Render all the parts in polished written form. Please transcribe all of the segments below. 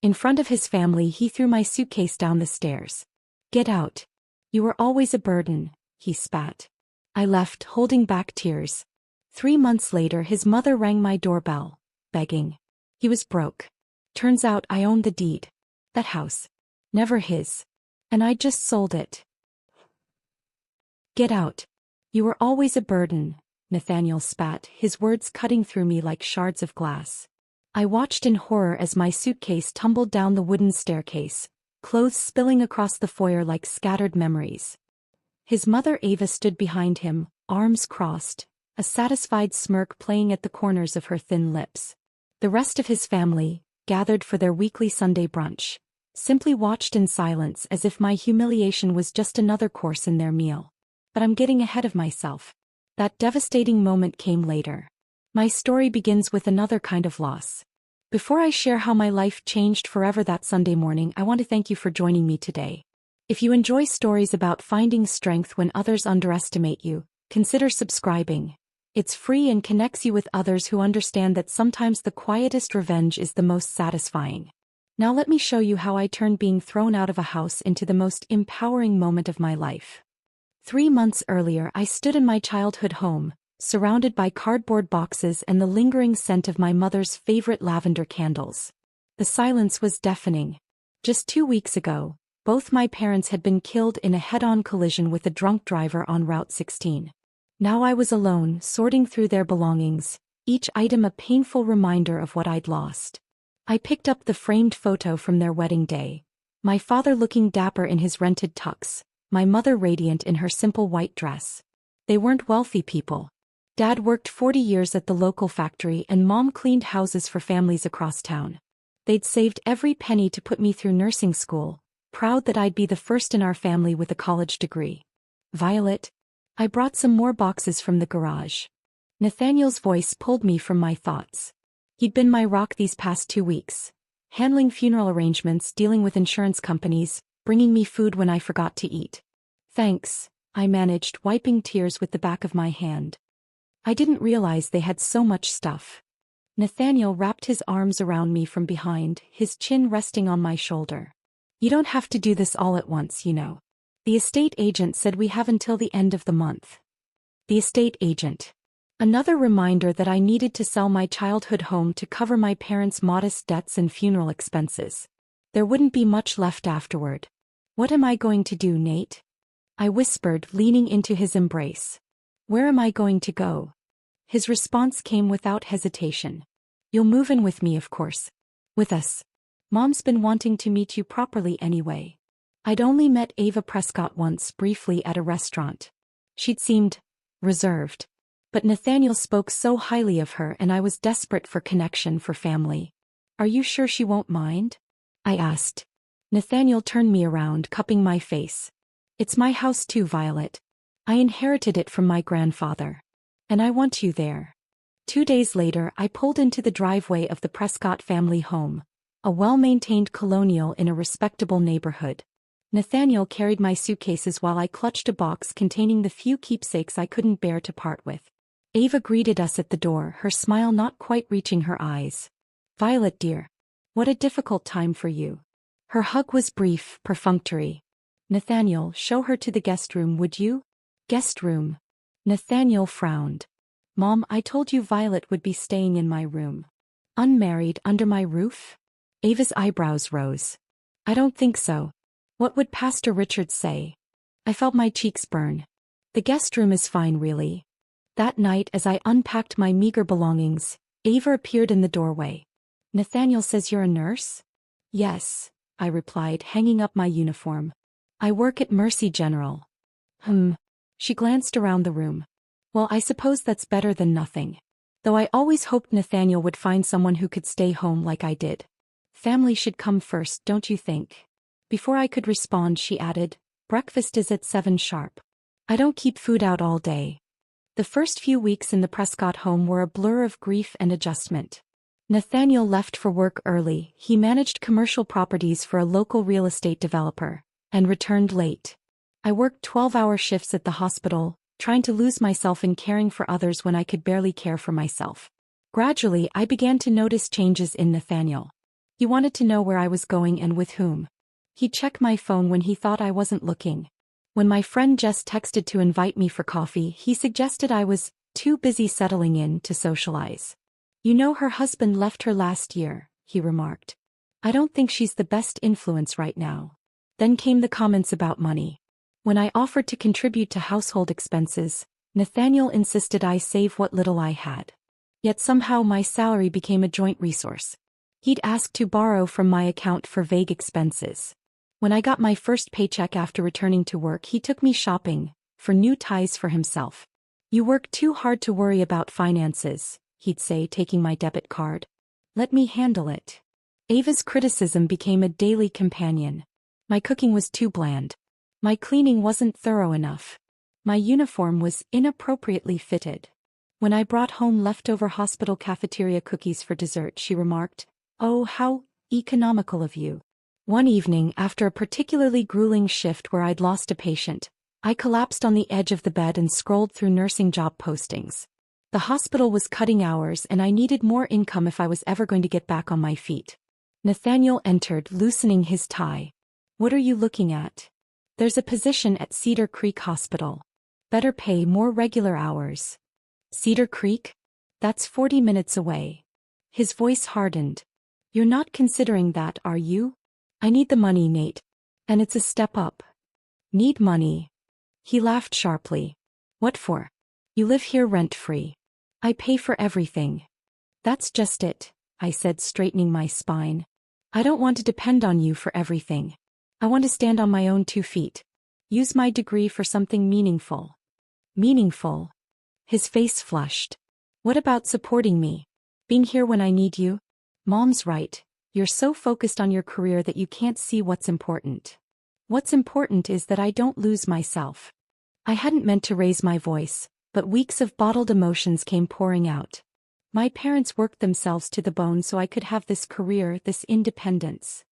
In front of his family, he threw my suitcase down the stairs. "Get out. You were always a burden," he spat. I left, holding back tears. 3 months later, his mother rang my doorbell, begging. He was broke. Turns out I owned the deed. That house. Never his. And I just sold it. "Get out. You were always a burden," Nathaniel spat, his words cutting through me like shards of glass. I watched in horror as my suitcase tumbled down the wooden staircase, clothes spilling across the foyer like scattered memories. His mother Ava stood behind him, arms crossed, a satisfied smirk playing at the corners of her thin lips. The rest of his family, gathered for their weekly Sunday brunch, simply watched in silence as if my humiliation was just another course in their meal. But I'm getting ahead of myself. That devastating moment came later. My story begins with another kind of loss. Before I share how my life changed forever that Sunday morning, I want to thank you for joining me today. If you enjoy stories about finding strength when others underestimate you, consider subscribing. It's free and connects you with others who understand that sometimes the quietest revenge is the most satisfying. Now let me show you how I turned being thrown out of a house into the most empowering moment of my life. 3 months earlier, I stood in my childhood home, surrounded by cardboard boxes and the lingering scent of my mother's favorite lavender candles. The silence was deafening. Just 2 weeks ago, both my parents had been killed in a head-on collision with a drunk driver on Route 16. Now I was alone, sorting through their belongings, each item a painful reminder of what I'd lost. I picked up the framed photo from their wedding day. My father looking dapper in his rented tux, my mother radiant in her simple white dress. They weren't wealthy people. Dad worked 40 years at the local factory and Mom cleaned houses for families across town. They'd saved every penny to put me through nursing school, proud that I'd be the first in our family with a college degree. "Violet." I brought some more boxes from the garage. Nathaniel's voice pulled me from my thoughts. He'd been my rock these past 2 weeks, handling funeral arrangements, dealing with insurance companies, bringing me food when I forgot to eat. "Thanks," I managed, wiping tears with the back of my hand. I didn't realize they had so much stuff. Nathaniel wrapped his arms around me from behind, his chin resting on my shoulder. "You don't have to do this all at once, you know. The estate agent said we have until the end of the month." The estate agent. Another reminder that I needed to sell my childhood home to cover my parents' modest debts and funeral expenses. There wouldn't be much left afterward. "What am I going to do, Nate?" I whispered, leaning into his embrace. "Where am I going to go?" His response came without hesitation. "You'll move in with me, of course." "With us? Mom's been wanting to meet you properly anyway." I'd only met Ava Prescott once, briefly at a restaurant. She'd seemed reserved. But Nathaniel spoke so highly of her and I was desperate for connection, for family. "Are you sure she won't mind?" I asked. Nathaniel turned me around, cupping my face. "It's my house too, Violet. I inherited it from my grandfather. And I want you there." 2 days later, I pulled into the driveway of the Prescott family home, a well-maintained colonial in a respectable neighborhood. Nathaniel carried my suitcases while I clutched a box containing the few keepsakes I couldn't bear to part with. Ava greeted us at the door, her smile not quite reaching her eyes. "Violet dear, what a difficult time for you." Her hug was brief, perfunctory. "Nathaniel, show her to the guest room, would you?" "Guest room?" Nathaniel frowned. "Mom, I told you Violet would be staying in my room." "Unmarried, under my roof?" Ava's eyebrows rose. "I don't think so. What would Pastor Richard say?" I felt my cheeks burn. "The guest room is fine, really." That night, as I unpacked my meager belongings, Ava appeared in the doorway. "Nathaniel says you're a nurse?" "Yes," I replied, hanging up my uniform. "I work at Mercy General." She glanced around the room. "Well, I suppose that's better than nothing. Though I always hoped Nathaniel would find someone who could stay home like I did. Family should come first, don't you think?" Before I could respond, she added, "Breakfast is at 7 sharp. I don't keep food out all day." The first few weeks in the Prescott home were a blur of grief and adjustment. Nathaniel left for work early. He managed commercial properties for a local real estate developer, and returned late. I worked 12-hour shifts at the hospital, trying to lose myself in caring for others when I could barely care for myself. Gradually, I began to notice changes in Nathaniel. He wanted to know where I was going and with whom. He'd check my phone when he thought I wasn't looking. When my friend Jess texted to invite me for coffee, he suggested I was too busy settling in to socialize. You know, her husband left her last year, he remarked. I don't think she's the best influence right now. Then came the comments about money. When I offered to contribute to household expenses, Nathaniel insisted I save what little I had. Yet somehow my salary became a joint resource. He'd ask to borrow from my account for vague expenses. When I got my first paycheck after returning to work, he took me shopping for new ties for himself. You work too hard to worry about finances, he'd say, taking my debit card. Let me handle it. Ava's criticism became a daily companion. My cooking was too bland. My cleaning wasn't thorough enough. My uniform was inappropriately fitted. When I brought home leftover hospital cafeteria cookies for dessert, she remarked, "Oh, how economical of you." One evening, after a particularly grueling shift where I'd lost a patient, I collapsed on the edge of the bed and scrolled through nursing job postings. The hospital was cutting hours and I needed more income if I was ever going to get back on my feet. Nathaniel entered, loosening his tie. What are you looking at? There's a position at Cedar Creek Hospital. Better pay, more regular hours. Cedar Creek? That's 40 minutes away. His voice hardened. You're not considering that, are you? I need the money, Nate. And it's a step up. Need money? He laughed sharply. What for? You live here rent-free. I pay for everything. That's just it, I said, straightening my spine. I don't want to depend on you for everything. I want to stand on my own 2 feet. Use my degree for something meaningful. Meaningful? His face flushed. What about supporting me? Being here when I need you? Mom's right. You're so focused on your career that you can't see what's important. What's important is that I don't lose myself. I hadn't meant to raise my voice, but weeks of bottled emotions came pouring out. My parents worked themselves to the bone so I could have this career, this independence.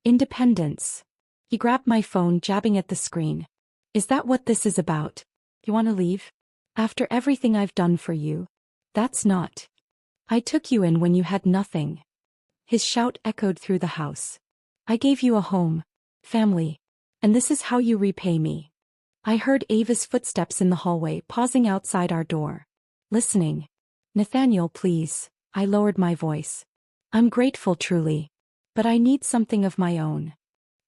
Independence. He grabbed my phone, jabbing at the screen. Is that what this is about? You want to leave? After everything I've done for you? That's not. I took you in when you had nothing. His shout echoed through the house. I gave you a home, family, and this is how you repay me. I heard Ava's footsteps in the hallway, pausing outside our door. Listening. Nathaniel, please. I lowered my voice. I'm grateful, truly. But I need something of my own.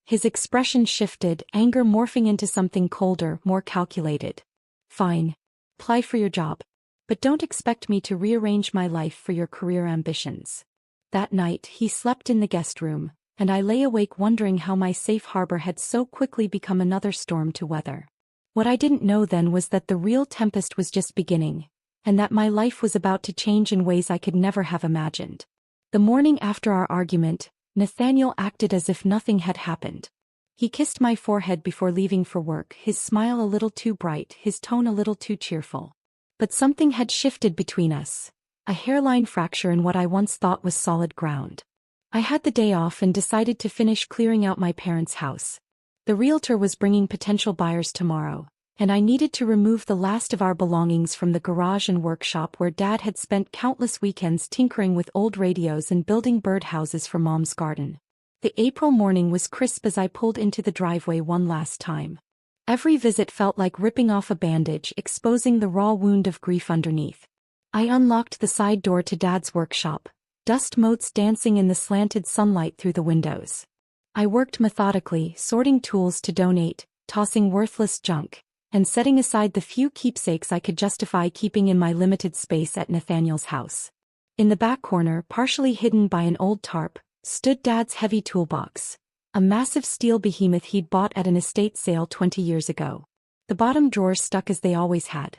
His expression shifted, anger morphing into something colder, more calculated. Fine. Apply for your job. But don't expect me to rearrange my life for your career ambitions. That night, he slept in the guest room, and I lay awake wondering how my safe harbor had so quickly become another storm to weather. What I didn't know then was that the real tempest was just beginning, and that my life was about to change in ways I could never have imagined. The morning after our argument, Nathaniel acted as if nothing had happened. He kissed my forehead before leaving for work, his smile a little too bright, his tone a little too cheerful. But something had shifted between us. A hairline fracture in what I once thought was solid ground. I had the day off and decided to finish clearing out my parents' house. The realtor was bringing potential buyers tomorrow, and I needed to remove the last of our belongings from the garage and workshop where Dad had spent countless weekends tinkering with old radios and building birdhouses for Mom's garden. The April morning was crisp as I pulled into the driveway one last time. Every visit felt like ripping off a bandage, exposing the raw wound of grief underneath. I unlocked the side door to Dad's workshop, dust motes dancing in the slanted sunlight through the windows. I worked methodically, sorting tools to donate, tossing worthless junk, and setting aside the few keepsakes I could justify keeping in my limited space at Nathaniel's house. In the back corner, partially hidden by an old tarp, stood Dad's heavy toolbox, a massive steel behemoth he'd bought at an estate sale 20 years ago. The bottom drawers stuck as they always had.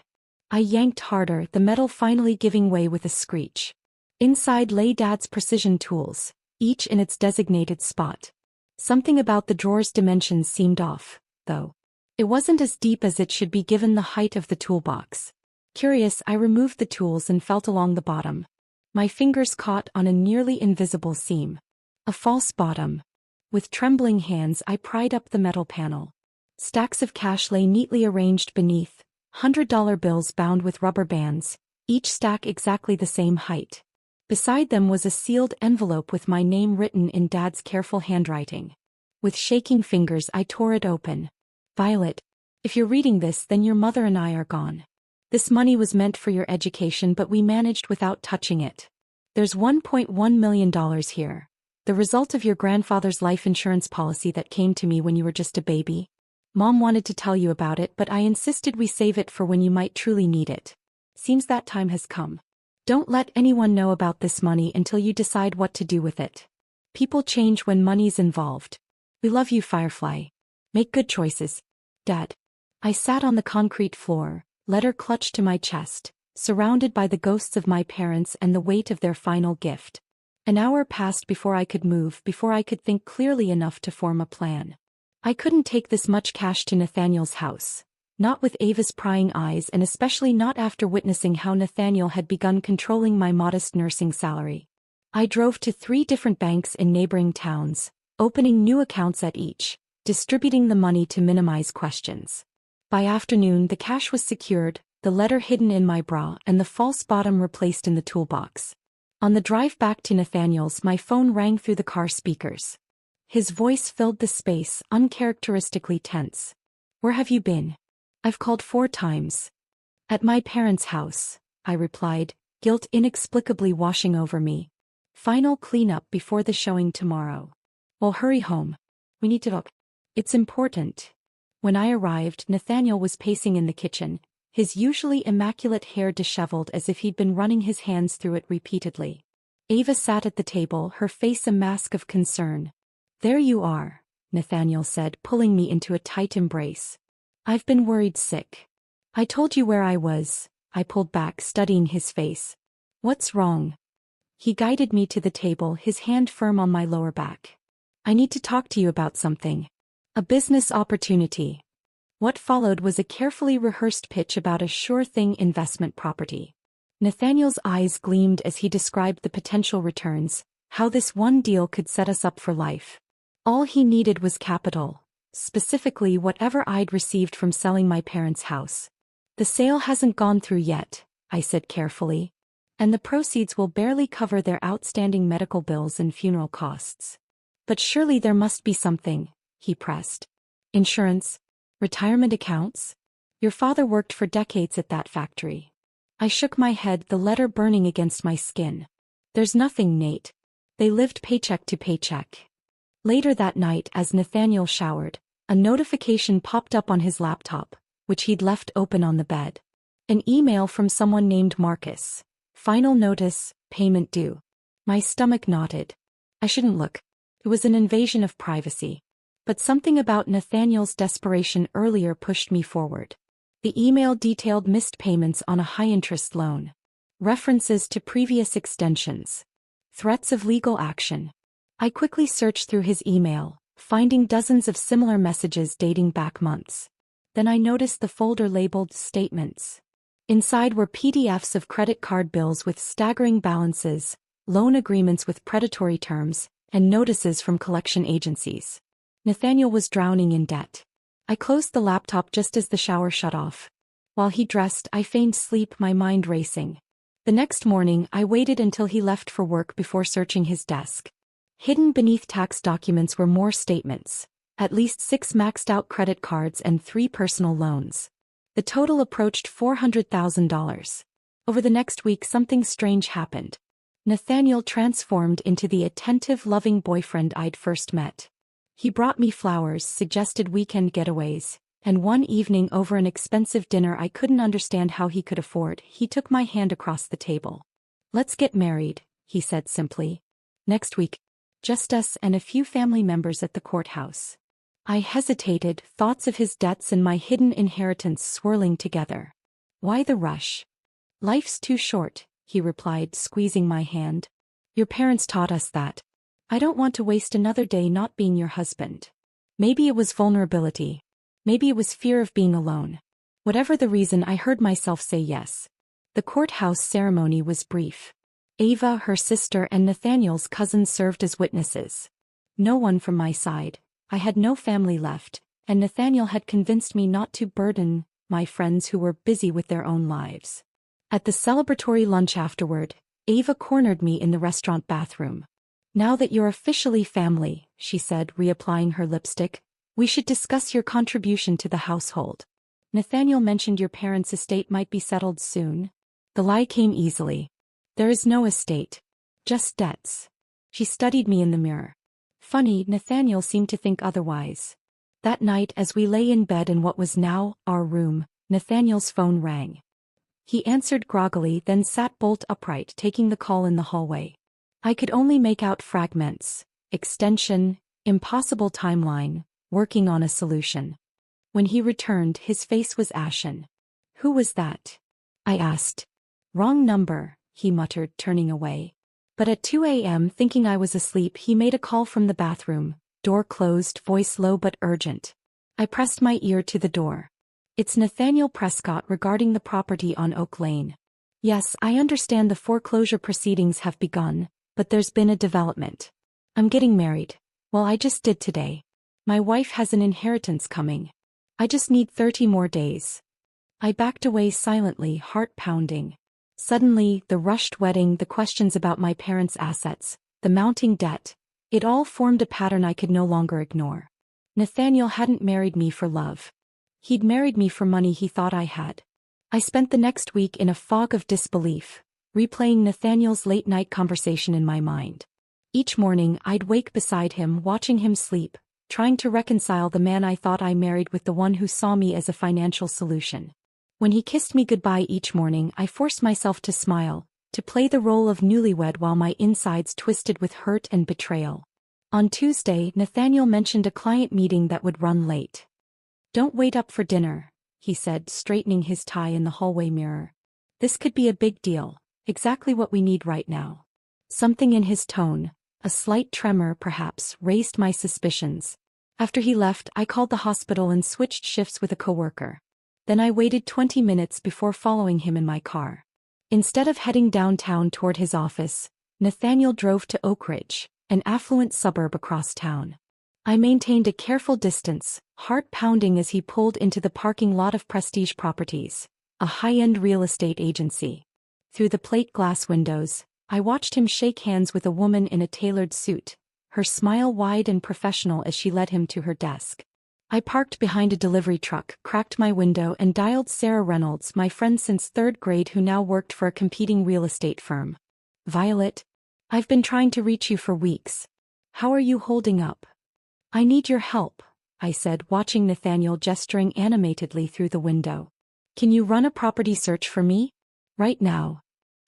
I yanked harder, the metal finally giving way with a screech. Inside lay Dad's precision tools, each in its designated spot. Something about the drawer's dimensions seemed off, though. It wasn't as deep as it should be given the height of the toolbox. Curious, I removed the tools and felt along the bottom. My fingers caught on a nearly invisible seam. A false bottom. With trembling hands, I pried up the metal panel. Stacks of cash lay neatly arranged beneath, $100 bills bound with rubber bands, each stack exactly the same height. Beside them was a sealed envelope with my name written in Dad's careful handwriting. With shaking fingers I tore it open. Violet, if you're reading this, then your mother and I are gone. This money was meant for your education, but we managed without touching it. There's $1.1 million here. The result of your grandfather's life insurance policy that came to me when you were just a baby. Mom wanted to tell you about it, but I insisted we save it for when you might truly need it. Seems that time has come. Don't let anyone know about this money until you decide what to do with it. People change when money's involved. We love you, Firefly. Make good choices. Dad. I sat on the concrete floor, letter clutched to my chest, surrounded by the ghosts of my parents and the weight of their final gift. An hour passed before I could move, before I could think clearly enough to form a plan. I couldn't take this much cash to Nathaniel's house. Not with Ava's prying eyes, and especially not after witnessing how Nathaniel had begun controlling my modest nursing salary. I drove to 3 different banks in neighboring towns, opening new accounts at each, distributing the money to minimize questions. By afternoon the cash was secured, the letter hidden in my bra and the false bottom replaced in the toolbox. On the drive back to Nathaniel's, my phone rang through the car speakers. His voice filled the space, uncharacteristically tense. Where have you been? I've called 4 times. At my parents' house, I replied, guilt inexplicably washing over me. Final cleanup before the showing tomorrow. Well, hurry home. We need to talk. It's important. When I arrived, Nathaniel was pacing in the kitchen, his usually immaculate hair disheveled as if he'd been running his hands through it repeatedly. Ava sat at the table, her face a mask of concern. There you are, Nathaniel said, pulling me into a tight embrace. I've been worried sick. I told you where I was. I pulled back, studying his face. What's wrong? He guided me to the table, his hand firm on my lower back. I need to talk to you about something. A business opportunity. What followed was a carefully rehearsed pitch about a sure-thing investment property. Nathaniel's eyes gleamed as he described the potential returns, how this one deal could set us up for life. All he needed was capital, specifically whatever I'd received from selling my parents' house. The sale hasn't gone through yet, I said carefully, and the proceeds will barely cover their outstanding medical bills and funeral costs. But surely there must be something, he pressed. Insurance? Retirement accounts? Your father worked for decades at that factory. I shook my head, the letter burning against my skin. There's nothing, Nate. They lived paycheck to paycheck. Later that night, as Nathaniel showered, a notification popped up on his laptop, which he'd left open on the bed. An email from someone named Marcus. Final notice, payment due. My stomach knotted. I shouldn't look. It was an invasion of privacy. But something about Nathaniel's desperation earlier pushed me forward. The email detailed missed payments on a high-interest loan. References to previous extensions. Threats of legal action. I quickly searched through his email, finding dozens of similar messages dating back months. Then I noticed the folder labeled Statements. Inside were PDFs of credit card bills with staggering balances, loan agreements with predatory terms, and notices from collection agencies. Nathaniel was drowning in debt. I closed the laptop just as the shower shut off. While he dressed, I feigned sleep, my mind racing. The next morning, I waited until he left for work before searching his desk. Hidden beneath tax documents were more statements, at least 6 maxed-out credit cards and 3 personal loans. The total approached $400,000. Over the next week, something strange happened. Nathaniel transformed into the attentive, loving boyfriend I'd first met. He brought me flowers, suggested weekend getaways, and one evening over an expensive dinner I couldn't understand how he could afford, he took my hand across the table. Let's get married, he said simply. Next week. Just us and a few family members at the courthouse. I hesitated, thoughts of his debts and my hidden inheritance swirling together. Why the rush? Life's too short, he replied, squeezing my hand. Your parents taught us that. I don't want to waste another day not being your husband. Maybe it was vulnerability. Maybe it was fear of being alone. Whatever the reason, I heard myself say yes. The courthouse ceremony was brief. Ava, her sister, and Nathaniel's cousin served as witnesses. No one from my side. I had no family left, and Nathaniel had convinced me not to burden my friends who were busy with their own lives. At the celebratory lunch afterward, Ava cornered me in the restaurant bathroom. Now that you're officially family, she said, reapplying her lipstick, we should discuss your contribution to the household. Nathaniel mentioned your parents' estate might be settled soon. The lie came easily. There is no estate. Just debts. She studied me in the mirror. Funny, Nathaniel seemed to think otherwise. That night as we lay in bed in what was now our room, Nathaniel's phone rang. He answered groggily, then sat bolt upright, taking the call in the hallway. I could only make out fragments, extension, impossible timeline, working on a solution. When he returned, his face was ashen. Who was that? I asked. Wrong number, he muttered, turning away. But at 2 a.m., thinking I was asleep, he made a call from the bathroom, door closed, voice low but urgent. I pressed my ear to the door. It's Nathaniel Prescott regarding the property on Oak Lane. Yes, I understand the foreclosure proceedings have begun, but there's been a development. I'm getting married. Well, I just did today. My wife has an inheritance coming. I just need 30 more days. I backed away silently, heart pounding. Suddenly, the rushed wedding, the questions about my parents' assets, the mounting debt, it all formed a pattern I could no longer ignore. Nathaniel hadn't married me for love. He'd married me for money he thought I had. I spent the next week in a fog of disbelief, replaying Nathaniel's late-night conversation in my mind. Each morning, I'd wake beside him, watching him sleep, trying to reconcile the man I thought I married with the one who saw me as a financial solution. When he kissed me goodbye each morning, I forced myself to smile, to play the role of newlywed while my insides twisted with hurt and betrayal. On Tuesday, Nathaniel mentioned a client meeting that would run late. Don't wait up for dinner, he said, straightening his tie in the hallway mirror. This could be a big deal, exactly what we need right now. Something in his tone, a slight tremor perhaps, raised my suspicions. After he left, I called the hospital and switched shifts with a coworker. Then I waited 20 minutes before following him in my car. Instead of heading downtown toward his office, Nathaniel drove to Oak Ridge, an affluent suburb across town. I maintained a careful distance, heart pounding as he pulled into the parking lot of Prestige Properties, a high-end real estate agency. Through the plate glass windows, I watched him shake hands with a woman in a tailored suit, her smile wide and professional as she led him to her desk. I parked behind a delivery truck, cracked my window and dialed Sarah Reynolds, my friend since third grade who now worked for a competing real estate firm. Violet, I've been trying to reach you for weeks. How are you holding up? I need your help, I said, watching Nathaniel gesturing animatedly through the window. Can you run a property search for me? Right now.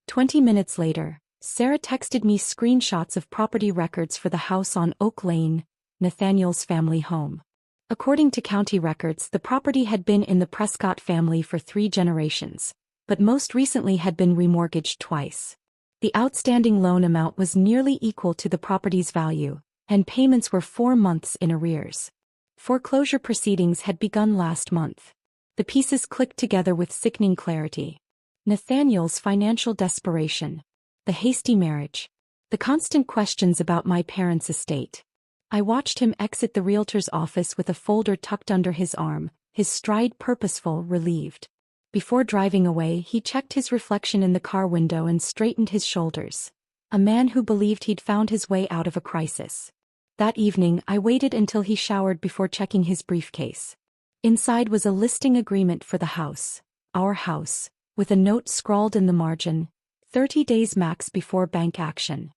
20 minutes later, Sarah texted me screenshots of property records for the house on Oak Lane, Nathaniel's family home. According to county records, the property had been in the Prescott family for 3 generations, but most recently had been remortgaged twice. The outstanding loan amount was nearly equal to the property's value, and payments were 4 months in arrears. Foreclosure proceedings had begun last month. The pieces clicked together with sickening clarity. Nathaniel's financial desperation, the hasty marriage, the constant questions about my parents' estate. I watched him exit the realtor's office with a folder tucked under his arm, his stride purposeful, relieved. Before driving away, he checked his reflection in the car window and straightened his shoulders. A man who believed he'd found his way out of a crisis. That evening, I waited until he showered before checking his briefcase. Inside was a listing agreement for the house, our house, with a note scrawled in the margin, 30 days max before bank action.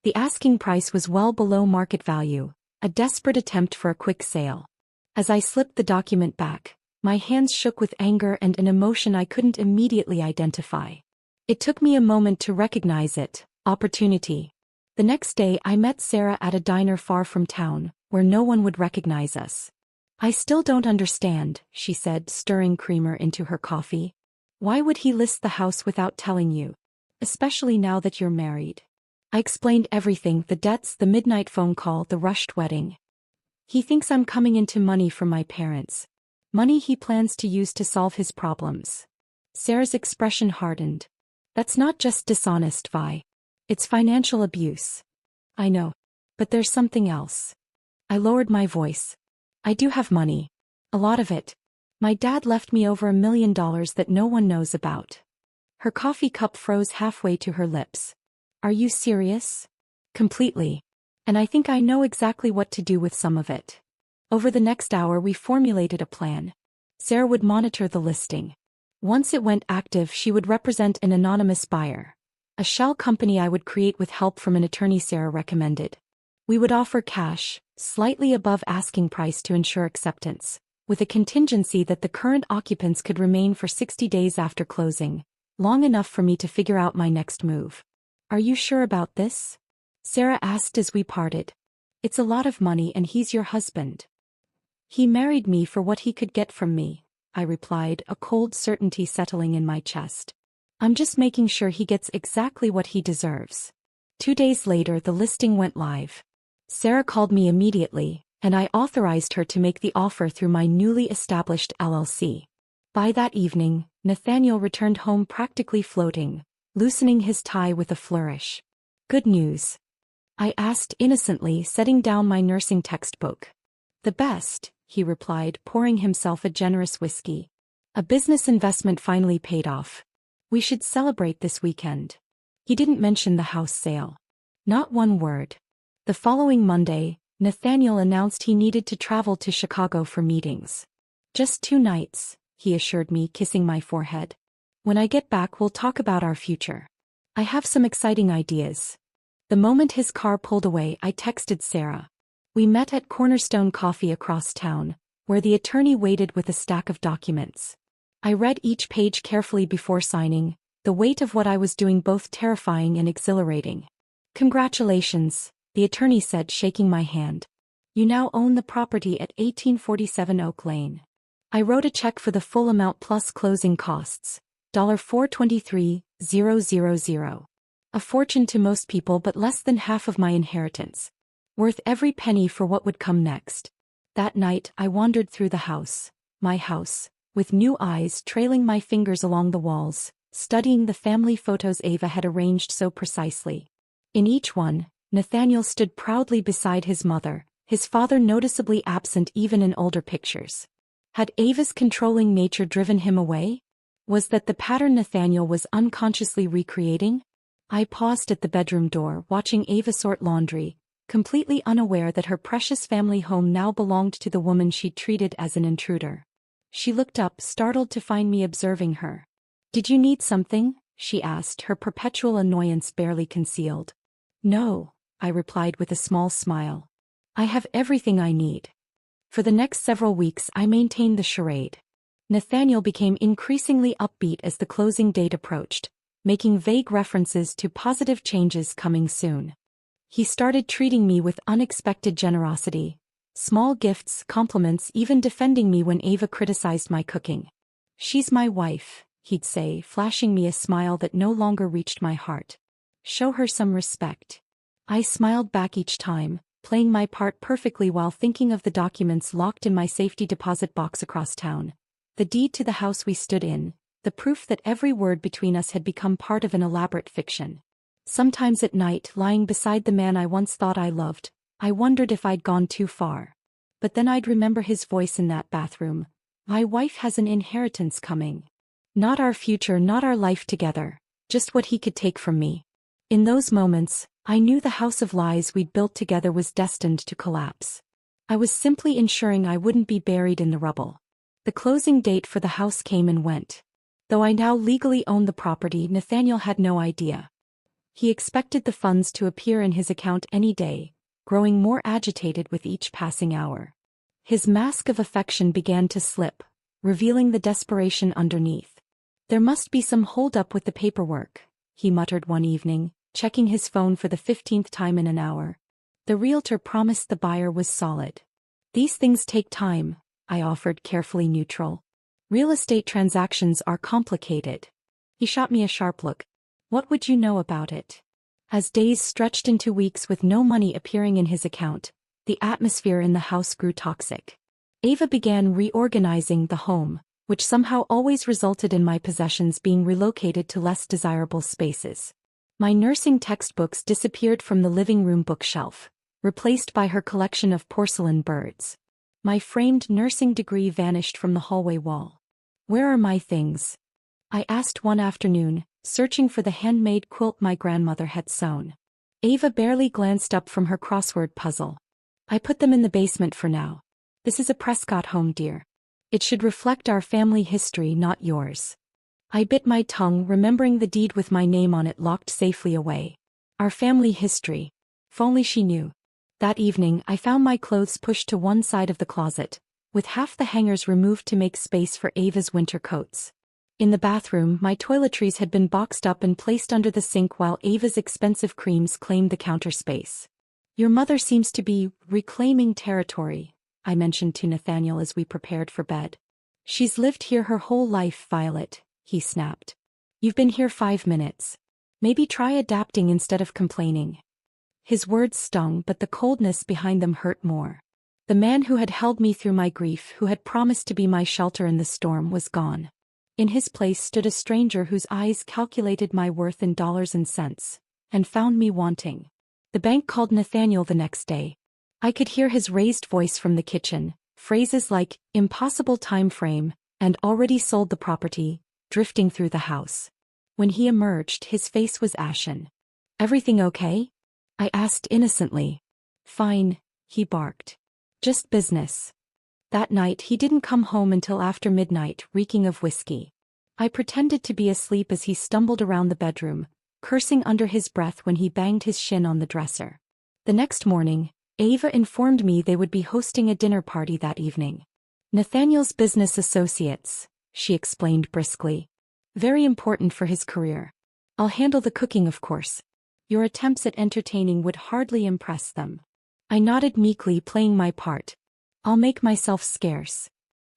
The asking price was well below market value, a desperate attempt for a quick sale. As I slipped the document back, my hands shook with anger and an emotion I couldn't immediately identify. It took me a moment to recognize it, opportunity. The next day I met Sarah at a diner far from town, where no one would recognize us. I still don't understand, she said, stirring creamer into her coffee. Why would he list the house without telling you? Especially now that you're married. I explained everything, the debts, the midnight phone call, the rushed wedding. He thinks I'm coming into money from my parents. Money he plans to use to solve his problems. Sarah's expression hardened. That's not just dishonest, Vi. It's financial abuse. I know. But there's something else. I lowered my voice. I do have money. A lot of it. My dad left me over $1 million that no one knows about. Her coffee cup froze halfway to her lips. Are you serious? Completely. And I think I know exactly what to do with some of it. Over the next hour we formulated a plan. Sarah would monitor the listing. Once it went active she would represent an anonymous buyer. A shell company I would create with help from an attorney Sarah recommended. We would offer cash, slightly above asking price to ensure acceptance, with a contingency that the current occupants could remain for 60 days after closing, long enough for me to figure out my next move. Are you sure about this? Sarah asked as we parted. It's a lot of money and he's your husband. He married me for what he could get from me, I replied, a cold certainty settling in my chest. I'm just making sure he gets exactly what he deserves. 2 days later the listing went live. Sarah called me immediately, and I authorized her to make the offer through my newly established LLC. By that evening, Nathaniel returned home practically floating, loosening his tie with a flourish. Good news? I asked innocently, setting down my nursing textbook. The best, he replied, pouring himself a generous whiskey. A business investment finally paid off. We should celebrate this weekend. He didn't mention the house sale. Not one word. The following Monday, Nathaniel announced he needed to travel to Chicago for meetings. Just 2 nights, he assured me, kissing my forehead. When I get back we'll talk about our future. I have some exciting ideas. The moment his car pulled away I texted Sarah. We met at Cornerstone Coffee across town, where the attorney waited with a stack of documents. I read each page carefully before signing, the weight of what I was doing both terrifying and exhilarating. Congratulations, the attorney said, shaking my hand. You now own the property at 1847 Oak Lane. I wrote a check for the full amount plus closing costs, $423,000. A fortune to most people but less than half of my inheritance. Worth every penny for what would come next. That night I wandered through the house, my house, with new eyes trailing my fingers along the walls, studying the family photos Ava had arranged so precisely. In each one, Nathaniel stood proudly beside his mother, his father noticeably absent even in older pictures. Had Ava's controlling nature driven him away? Was that the pattern Nathaniel was unconsciously recreating? I paused at the bedroom door, watching Ava sort laundry, completely unaware that her precious family home now belonged to the woman she'd treated as an intruder. She looked up, startled to find me observing her. "Did you need something?" she asked, her perpetual annoyance barely concealed. "No," I replied with a small smile. "I have everything I need." For the next several weeks I maintained the charade. Nathaniel became increasingly upbeat as the closing date approached, making vague references to positive changes coming soon. He started treating me with unexpected generosity. Small gifts, compliments, even defending me when Ava criticized my cooking. "She's my wife," he'd say, flashing me a smile that no longer reached my heart. "Show her some respect." I smiled back each time, playing my part perfectly while thinking of the documents locked in my safety deposit box across town. The deed to the house we stood in, the proof that every word between us had become part of an elaborate fiction. Sometimes at night, lying beside the man I once thought I loved, I wondered if I'd gone too far. But then I'd remember his voice in that bathroom. "My wife has an inheritance coming. Not our future, not our life together, just what he could take from me." In those moments, I knew the house of lies we'd built together was destined to collapse. I was simply ensuring I wouldn't be buried in the rubble. The closing date for the house came and went. Though I now legally owned the property, Nathaniel had no idea. He expected the funds to appear in his account any day, growing more agitated with each passing hour. His mask of affection began to slip, revealing the desperation underneath. "There must be some hold-up with the paperwork," he muttered one evening, checking his phone for the 15th time in an hour. "The realtor promised the buyer was solid." "These things take time," I offered, carefully neutral. "Real estate transactions are complicated." He shot me a sharp look. "What would you know about it?" As days stretched into weeks with no money appearing in his account, the atmosphere in the house grew toxic. Ava began reorganizing the home, which somehow always resulted in my possessions being relocated to less desirable spaces. My nursing textbooks disappeared from the living room bookshelf, replaced by her collection of porcelain birds. My framed nursing degree vanished from the hallway wall. "Where are my things?" I asked one afternoon, searching for the handmade quilt my grandmother had sewn. Ava barely glanced up from her crossword puzzle. I put them in the basement for now. This is a Prescott home, dear. It should reflect our family history, not yours. I bit my tongue, remembering the deed with my name on it locked safely away. Our family history. If only she knew. That evening, I found my clothes pushed to one side of the closet, with half the hangers removed to make space for Ava's winter coats. In the bathroom, my toiletries had been boxed up and placed under the sink while Ava's expensive creams claimed the counter space. Your mother seems to be reclaiming territory, I mentioned to Nathaniel as we prepared for bed. She's lived here her whole life, Violet, he snapped. You've been here 5 minutes. Maybe try adapting instead of complaining. His words stung, but the coldness behind them hurt more. The man who had held me through my grief, who had promised to be my shelter in the storm, was gone. In his place stood a stranger whose eyes calculated my worth in dollars and cents, and found me wanting. The bank called Nathaniel the next day. I could hear his raised voice from the kitchen, phrases like, impossible time frame, and already sold the property, drifting through the house. When he emerged, his face was ashen. Everything okay? I asked innocently. Fine, he barked. Just business. That night he didn't come home until after midnight, reeking of whiskey. I pretended to be asleep as he stumbled around the bedroom, cursing under his breath when he banged his shin on the dresser. The next morning, Ava informed me they would be hosting a dinner party that evening. Nathaniel's business associates, she explained briskly. Very important for his career. I'll handle the cooking, of course. Your attempts at entertaining would hardly impress them. I nodded meekly, playing my part. I'll make myself scarce.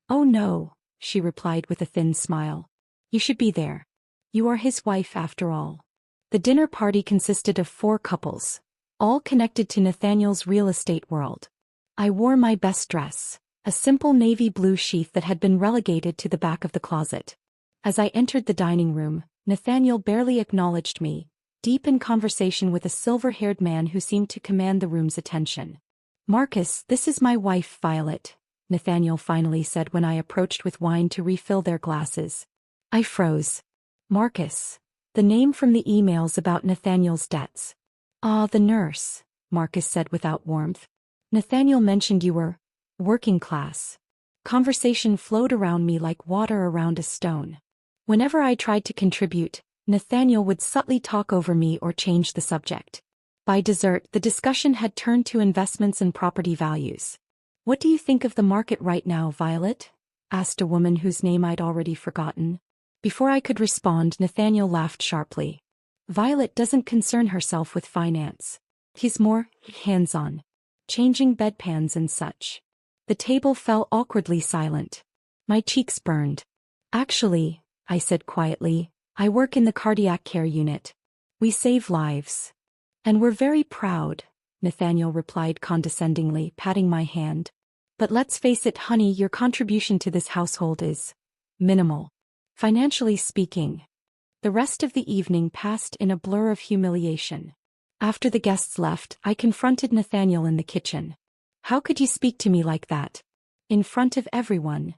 Oh no, she replied with a thin smile. You should be there. You are his wife after all. The dinner party consisted of 4 couples, all connected to Nathaniel's real estate world. I wore my best dress, a simple navy blue sheath that had been relegated to the back of the closet. As I entered the dining room, Nathaniel barely acknowledged me, deep in conversation with a silver-haired man who seemed to command the room's attention. Marcus, this is my wife, Violet, Nathaniel finally said when I approached with wine to refill their glasses. I froze. Marcus. The name from the emails about Nathaniel's debts. Ah, the nurse, Marcus said without warmth. Nathaniel mentioned you were working class. Conversation flowed around me like water around a stone. Whenever I tried to contribute, Nathaniel would subtly talk over me or change the subject. By dessert, the discussion had turned to investments and property values. What do you think of the market right now, Violet? Asked a woman whose name I'd already forgotten. Before I could respond, Nathaniel laughed sharply. Violet doesn't concern herself with finance. He's more hands-on. Changing bedpans and such. The table fell awkwardly silent. My cheeks burned. Actually, I said quietly, I work in the cardiac care unit. We save lives. And we're very proud, Nathaniel replied condescendingly, patting my hand. But let's face it, honey, your contribution to this household is minimal. Financially speaking. The rest of the evening passed in a blur of humiliation. After the guests left, I confronted Nathaniel in the kitchen. How could you speak to me like that? In front of everyone.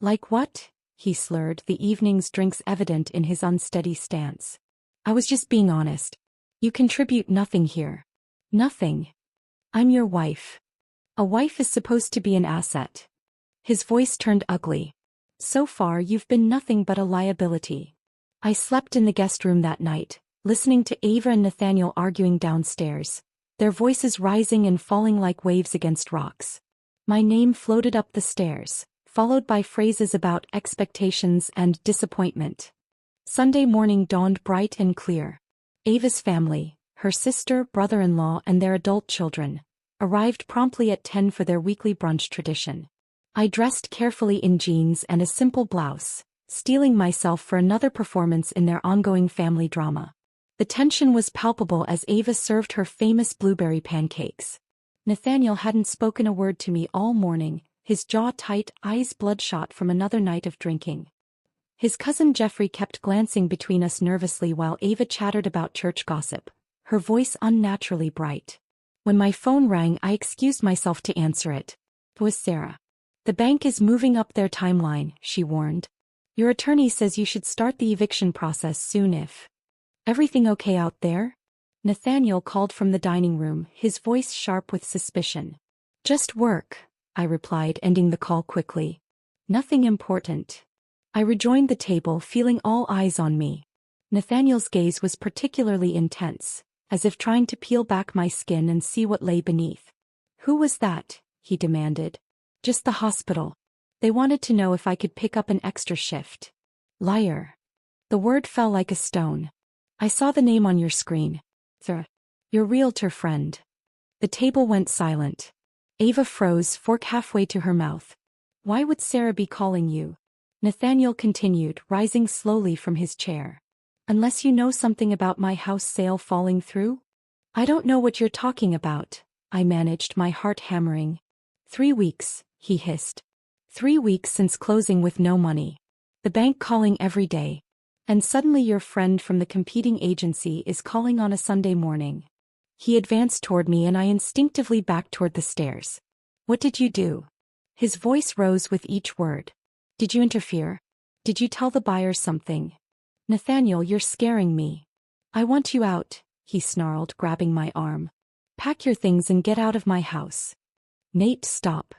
Like what? He slurred, the evening's drinks evident in his unsteady stance. I was just being honest. You contribute nothing here. Nothing. I'm your wife. A wife is supposed to be an asset. His voice turned ugly. So far you've been nothing but a liability. I slept in the guest room that night, listening to Ava and Nathaniel arguing downstairs, their voices rising and falling like waves against rocks. My name floated up the stairs, followed by phrases about expectations and disappointment. Sunday morning dawned bright and clear. Ava's family, her sister, brother-in-law, and their adult children, arrived promptly at 10 for their weekly brunch tradition. I dressed carefully in jeans and a simple blouse, steeling myself for another performance in their ongoing family drama. The tension was palpable as Ava served her famous blueberry pancakes. Nathaniel hadn't spoken a word to me all morning, his jaw tight, eyes bloodshot from another night of drinking. His cousin Jeffrey kept glancing between us nervously while Ava chattered about church gossip, her voice unnaturally bright. When my phone rang, I excused myself to answer it. It was Sarah. The bank is moving up their timeline, she warned. Your attorney says you should start the eviction process soon if Everything okay out there? Nathaniel called from the dining room, his voice sharp with suspicion. Just work, I replied, ending the call quickly. Nothing important. I rejoined the table, feeling all eyes on me. Nathaniel's gaze was particularly intense, as if trying to peel back my skin and see what lay beneath. Who was that? He demanded. Just the hospital. They wanted to know if I could pick up an extra shift. Liar. The word fell like a stone. I saw the name on your screen. Your realtor friend. The table went silent. Ava froze, fork halfway to her mouth. Why would Sarah be calling you? Nathaniel continued, rising slowly from his chair. Unless you know something about my house sale falling through? I don't know what you're talking about, I managed, my heart hammering. 3 weeks, he hissed. 3 weeks since closing with no money. The bank calling every day. And suddenly your friend from the competing agency is calling on a Sunday morning. He advanced toward me and I instinctively backed toward the stairs. What did you do? His voice rose with each word. Did you interfere? Did you tell the buyer something? Nathaniel, you're scaring me. I want you out, he snarled, grabbing my arm. Pack your things and get out of my house. Nate, stop.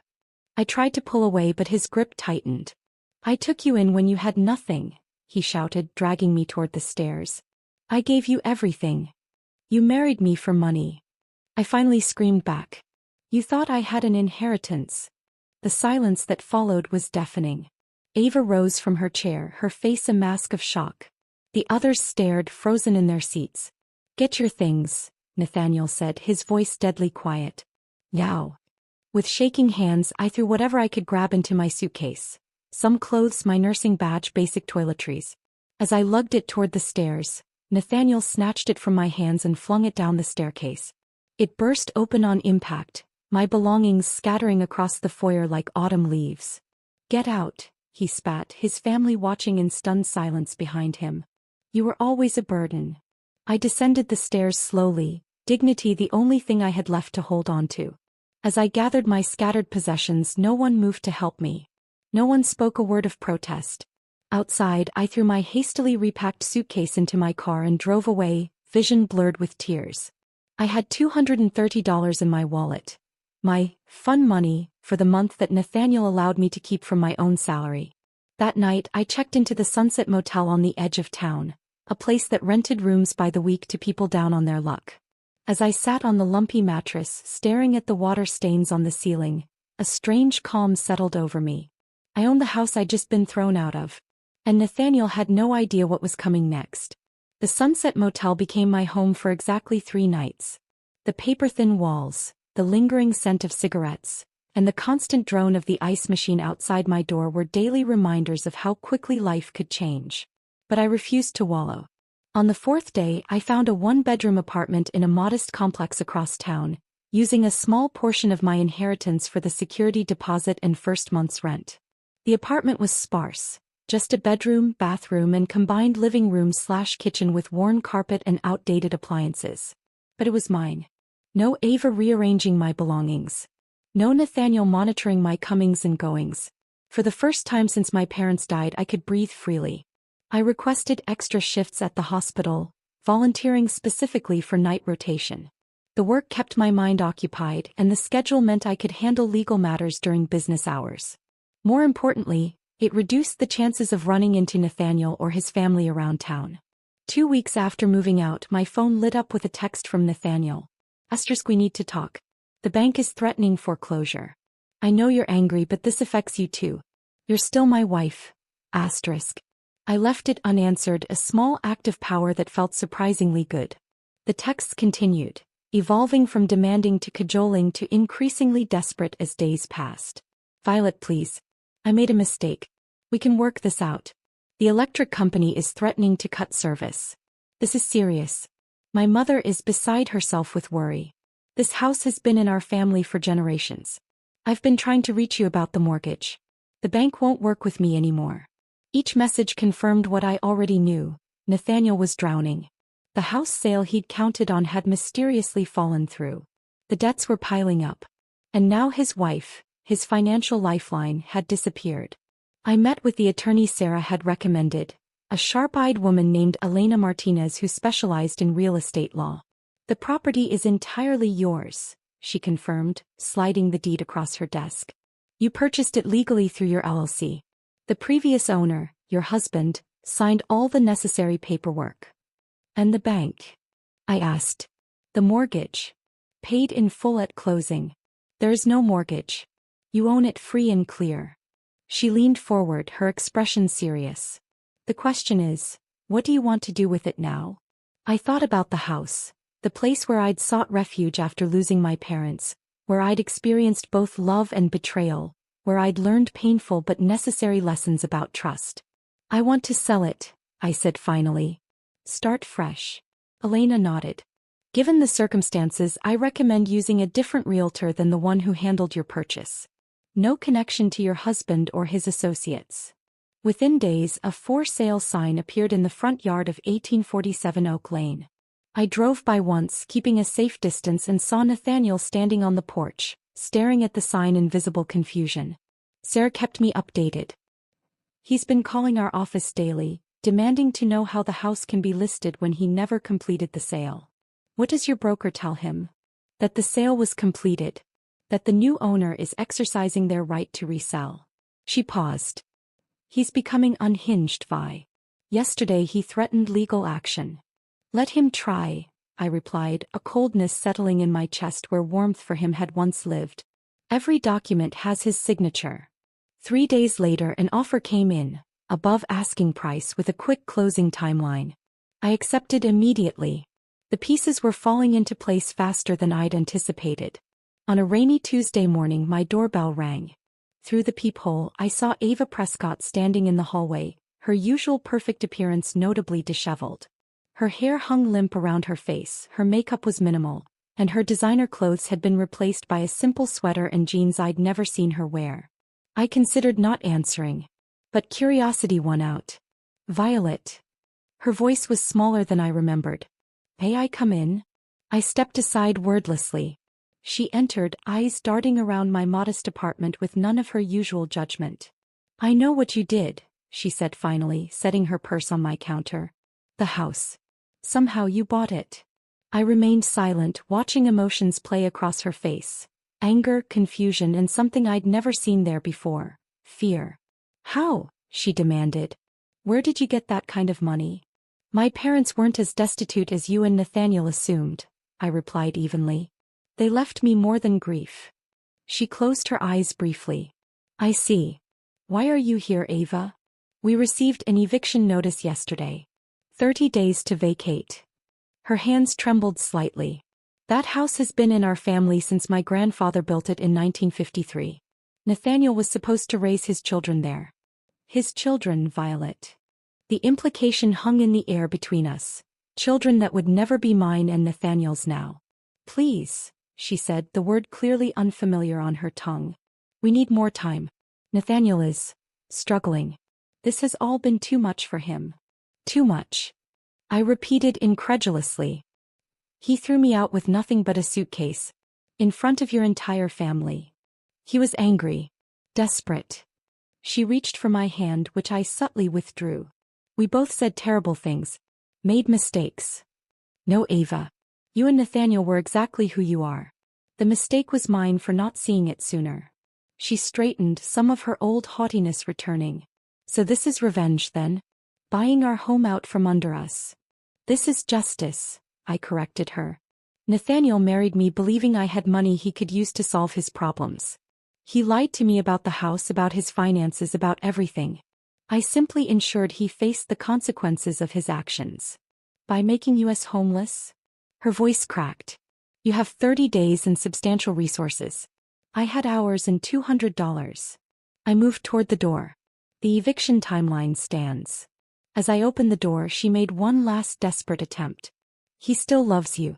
I tried to pull away but his grip tightened. I took you in when you had nothing, he shouted, dragging me toward the stairs. I gave you everything. You married me for money. I finally screamed back. You thought I had an inheritance. The silence that followed was deafening. Ava rose from her chair, her face a mask of shock. The others stared, frozen in their seats. Get your things, Nathaniel said, his voice deadly quiet. Now. With shaking hands, I threw whatever I could grab into my suitcase. Some clothes, my nursing badge, basic toiletries. As I lugged it toward the stairs, Nathaniel snatched it from my hands and flung it down the staircase. It burst open on impact, my belongings scattering across the foyer like autumn leaves. Get out, he spat, his family watching in stunned silence behind him. You were always a burden. I descended the stairs slowly, dignity the only thing I had left to hold on to. As I gathered my scattered possessions, no one moved to help me. No one spoke a word of protest. Outside, I threw my hastily repacked suitcase into my car and drove away, vision blurred with tears. I had $230 in my wallet. My fun money for the month that Nathaniel allowed me to keep from my own salary. That night, I checked into the Sunset Motel on the edge of town, a place that rented rooms by the week to people down on their luck. As I sat on the lumpy mattress, staring at the water stains on the ceiling, a strange calm settled over me. I owned the house I'd just been thrown out of. And Nathaniel had no idea what was coming next. The Sunset Motel became my home for exactly 3 nights. The paper-thin walls, the lingering scent of cigarettes, and the constant drone of the ice machine outside my door were daily reminders of how quickly life could change. But I refused to wallow. On the 4th day, I found a 1-bedroom apartment in a modest complex across town, using a small portion of my inheritance for the security deposit and first month's rent. The apartment was sparse. Just a bedroom, bathroom, and combined living room/kitchen with worn carpet and outdated appliances. But it was mine. No Ava rearranging my belongings. No Nathaniel monitoring my comings and goings. For the first time since my parents died, I could breathe freely. I requested extra shifts at the hospital, volunteering specifically for night rotation. The work kept my mind occupied, and the schedule meant I could handle legal matters during business hours. More importantly, it reduced the chances of running into Nathaniel or his family around town. 2 weeks after moving out, my phone lit up with a text from Nathaniel. We need to talk. The bank is threatening foreclosure. I know you're angry, but this affects you too. You're still my wife. I left it unanswered, a small act of power that felt surprisingly good. The texts continued, evolving from demanding to cajoling to increasingly desperate as days passed. Violet, please. I made a mistake. We can work this out. The electric company is threatening to cut service. This is serious. My mother is beside herself with worry. This house has been in our family for generations. I've been trying to reach you about the mortgage. The bank won't work with me anymore. Each message confirmed what I already knew. Nathaniel was drowning. The house sale he'd counted on had mysteriously fallen through. The debts were piling up. And now his wife, his financial lifeline, had disappeared. I met with the attorney Sarah had recommended, A sharp-eyed woman named Elena Martinez who specialized in real estate law. The property is entirely yours, she confirmed, sliding the deed across her desk. You purchased it legally through your LLC. The previous owner, your husband, signed all the necessary paperwork. And the bank? I asked. The mortgage. Paid in full at closing. There's no mortgage. You own it free and clear. She leaned forward, her expression serious. The question is, what do you want to do with it now? I thought about the house, the place where I'd sought refuge after losing my parents, where I'd experienced both love and betrayal, where I'd learned painful but necessary lessons about trust. I want to sell it, I said finally. Start fresh. Elena nodded. Given the circumstances, I recommend using a different realtor than the one who handled your purchase. No connection to your husband or his associates. Within days, a for sale sign appeared in the front yard of 1847 Oak Lane. I drove by once, keeping a safe distance, and saw Nathaniel standing on the porch, staring at the sign in visible confusion. Sarah kept me updated. He's been calling our office daily, demanding to know how the house can be listed when he never completed the sale. What does your broker tell him? That the sale was completed. That the new owner is exercising their right to resell. She paused. He's becoming unhinged, Vi. Yesterday he threatened legal action. Let him try, I replied, a coldness settling in my chest where warmth for him had once lived. Every document has his signature. 3 days later an offer came in, above asking price with a quick closing timeline. I accepted immediately. The pieces were falling into place faster than I'd anticipated. On a rainy Tuesday morning my doorbell rang. Through the peephole I saw Ava Prescott standing in the hallway, her usual perfect appearance notably disheveled. Her hair hung limp around her face, her makeup was minimal, and her designer clothes had been replaced by a simple sweater and jeans I'd never seen her wear. I considered not answering. But curiosity won out. Violet. Her voice was smaller than I remembered. May I come in? I stepped aside wordlessly. She entered, eyes darting around my modest apartment with none of her usual judgment. I know what you did, she said finally, setting her purse on my counter. The house. Somehow you bought it. I remained silent, watching emotions play across her face. Anger, confusion, and something I'd never seen there before. Fear. How? She demanded. Where did you get that kind of money? My parents weren't as destitute as you and Nathaniel assumed, I replied evenly. They left me more than grief. She closed her eyes briefly. I see. Why are you here, Ava? We received an eviction notice yesterday. 30 days to vacate. Her hands trembled slightly. That house has been in our family since my grandfather built it in 1953. Nathaniel was supposed to raise his children there. His children, Violet. The implication hung in the air between us. Children that would never be mine and Nathaniel's now. Please, she said, the word clearly unfamiliar on her tongue. We need more time. Nathaniel is struggling. This has all been too much for him. Too much. I repeated incredulously. He threw me out with nothing but a suitcase. In front of your entire family. He was angry. Desperate. She reached for my hand, which I subtly withdrew. We both said terrible things. Made mistakes. No, Ava. You and Nathaniel were exactly who you are. The mistake was mine for not seeing it sooner. She straightened, some of her old haughtiness returning. So this is revenge then? Buying our home out from under us. This is justice, I corrected her. Nathaniel married me believing I had money he could use to solve his problems. He lied to me about the house, about his finances, about everything. I simply ensured he faced the consequences of his actions. By making us homeless? Her voice cracked. You have 30 days and substantial resources. I had hours and $200. I moved toward the door. The eviction timeline stands. As I opened the door, she made one last desperate attempt. He still loves you.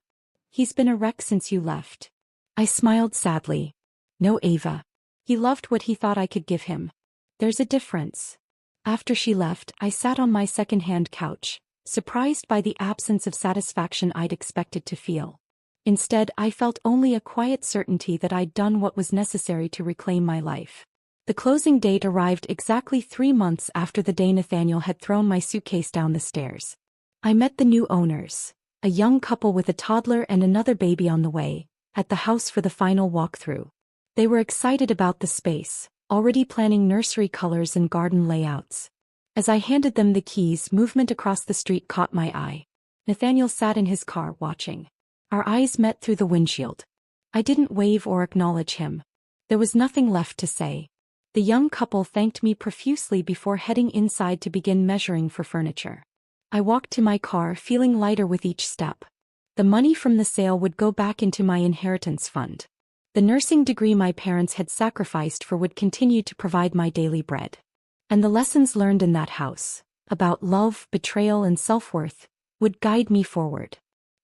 He's been a wreck since you left. I smiled sadly. No, Ava. He loved what he thought I could give him. There's a difference. After she left, I sat on my second-hand couch, surprised by the absence of satisfaction I'd expected to feel. Instead, I felt only a quiet certainty that I'd done what was necessary to reclaim my life. The closing date arrived exactly 3 months after the day Nathaniel had thrown my suitcase down the stairs. I met the new owners, a young couple with a toddler and another baby on the way, at the house for the final walkthrough. They were excited about the space, already planning nursery colors and garden layouts. As I handed them the keys, movement across the street caught my eye. Nathaniel sat in his car watching. Our eyes met through the windshield. I didn't wave or acknowledge him. There was nothing left to say. The young couple thanked me profusely before heading inside to begin measuring for furniture. I walked to my car, feeling lighter with each step. The money from the sale would go back into my inheritance fund. The nursing degree my parents had sacrificed for would continue to provide my daily bread. And the lessons learned in that house, about love, betrayal, and self-worth, would guide me forward.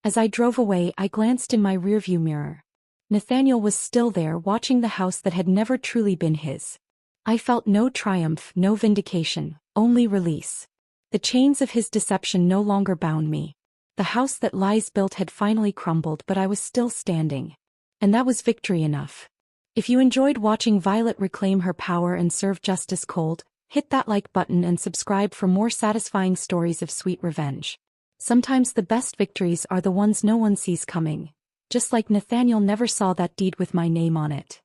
As I drove away, I glanced in my rearview mirror. Nathaniel was still there, watching the house that had never truly been his. I felt no triumph, no vindication, only release. The chains of his deception no longer bound me. The house that lies built had finally crumbled, but I was still standing. And that was victory enough. If you enjoyed watching Violet reclaim her power and serve justice cold, hit that like button and subscribe for more satisfying stories of sweet revenge. Sometimes the best victories are the ones no one sees coming. Just like Nathaniel never saw that deed with my name on it.